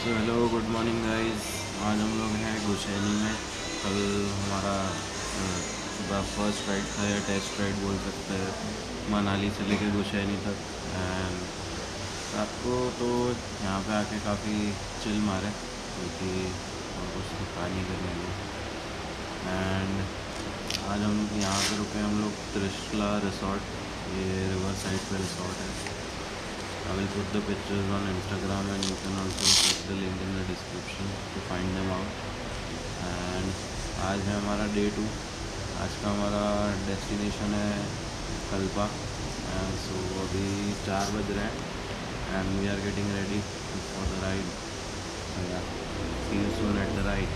So hello good morning guys. आज हम लोग हैं गुशैनी में। कल हमारा फर्स्ट राइड था या टेस्ट राइड बोल सकते हैं, मनाली से लेकर गुशैनी तक। एंड रात को तो यहाँ पे आके काफ़ी चिल मारे क्योंकि और कुछ तो खा नहीं करने को। एंड आज हम यहाँ पे रुके, हम लोग त्रिशला रिसोर्ट, ये रिवर साइड पे रिसोर्ट है। I will put the pictures on Instagram and you can also check the link in the description to find them out. And आज है हमारा डे 2। आज का हमारा डेस्टिनेशन है कल्पा। एंड सो अभी 4 बज रहे हैं and we are getting ready for the ride. See you soon at the ride.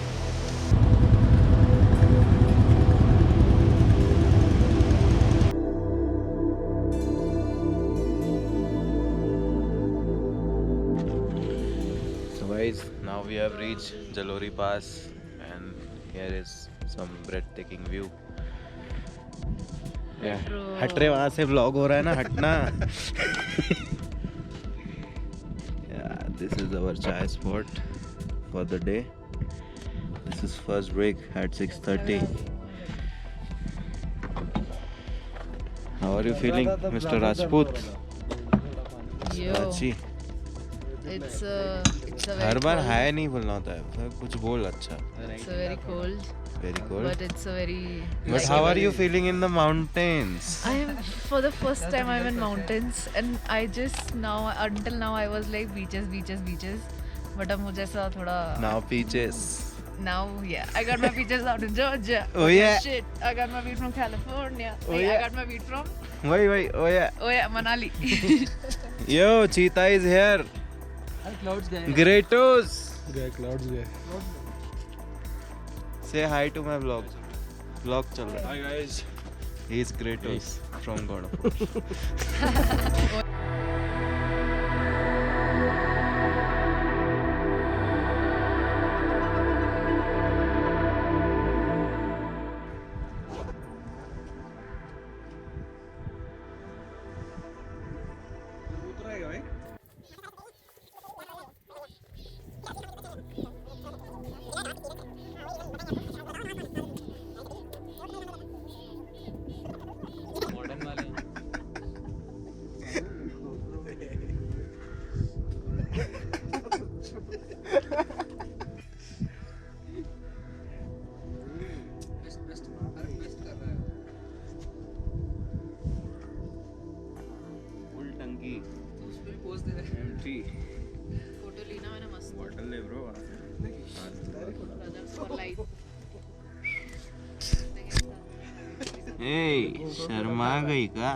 Guys, now we have reached Jalori Pass and here is some breathtaking view. Yeah. हट रहे, वहाँ से vlog हो रहा है ना, हटना। Yeah, this is our chai spot for the day. This is first break at 6:30. How are you feeling, Mr. Rajput? Raji. It's a very her bar cold. हाय नहीं बोलना होता है, फिर कुछ बोल अच्छा। It's a very cold. Very cold. But it's a very. But how are you feeling in the mountains? I am for the first time I'm in mountains and I just now until now I was like beaches. But अब मुझे ऐसा थोड़ा. Now peaches. Now yeah, I got my beaches out in Georgia. Oh yeah. Shit, I got my beat from California. Oh Hey, yeah. I got my beat from. Wait. Oh yeah. Oh yeah, Manali. Yo, cheetah is here. Clouds gए Gretos. clouds गए Say hi to my vlog. Vlog चल रहा है. Hi guys. He is Gretos from God of War. Modern वाले Full टंकी. उसमें pose दे रहे Empty. Photo लेना मैंने मस्त. Bottle ले bro. For life. Hey, Sharma गई का?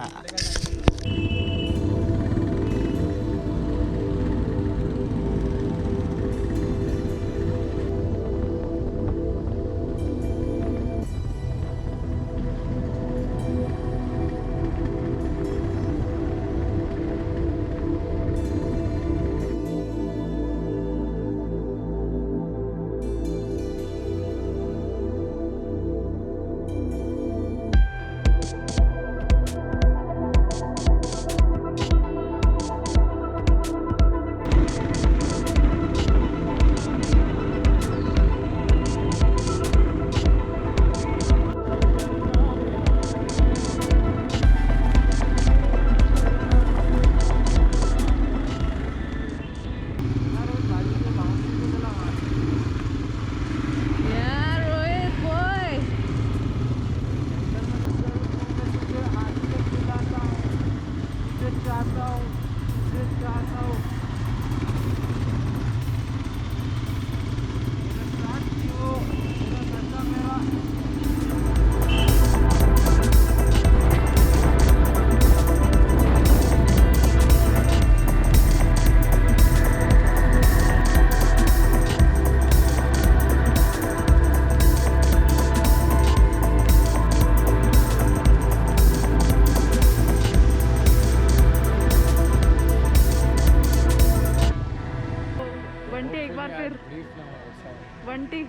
Bunty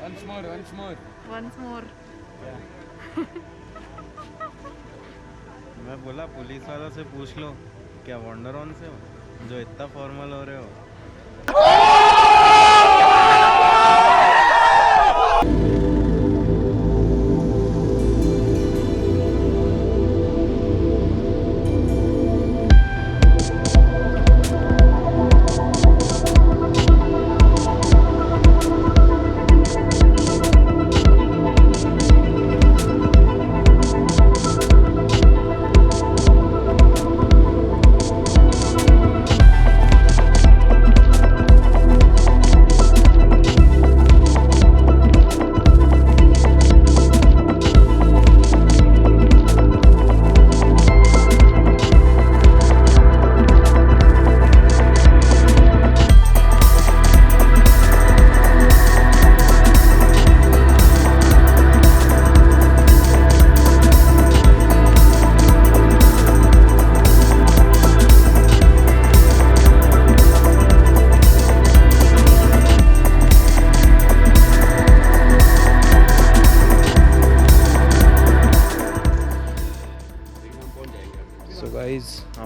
once more once more. मैं बोला पुलिस वालों से पूछ लो क्या वंडर ऑन से हो जो इतना फॉर्मल हो रहे हो।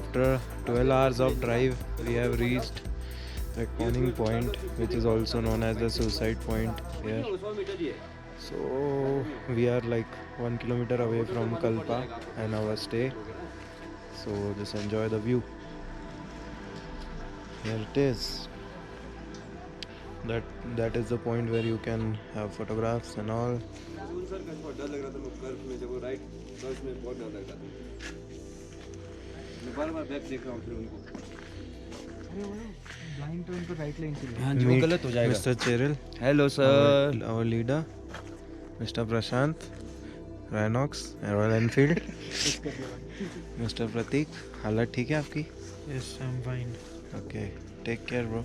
after 12 hours of drive, we have reached the conning point, which is also known as the suicide point here. So we are like 1 kilometer away from Kalpa and our stay. So just enjoy the view. Here it is. That is the point where you can have photographs and all. Meet Mr. Cheryl. Hello sir. Our leader, Mr. Prashant, Rhinox, Royal Enfield. Mr. Pratik, हालत ठीक है आपकी? Yes, I'm fine. Okay, take care bro.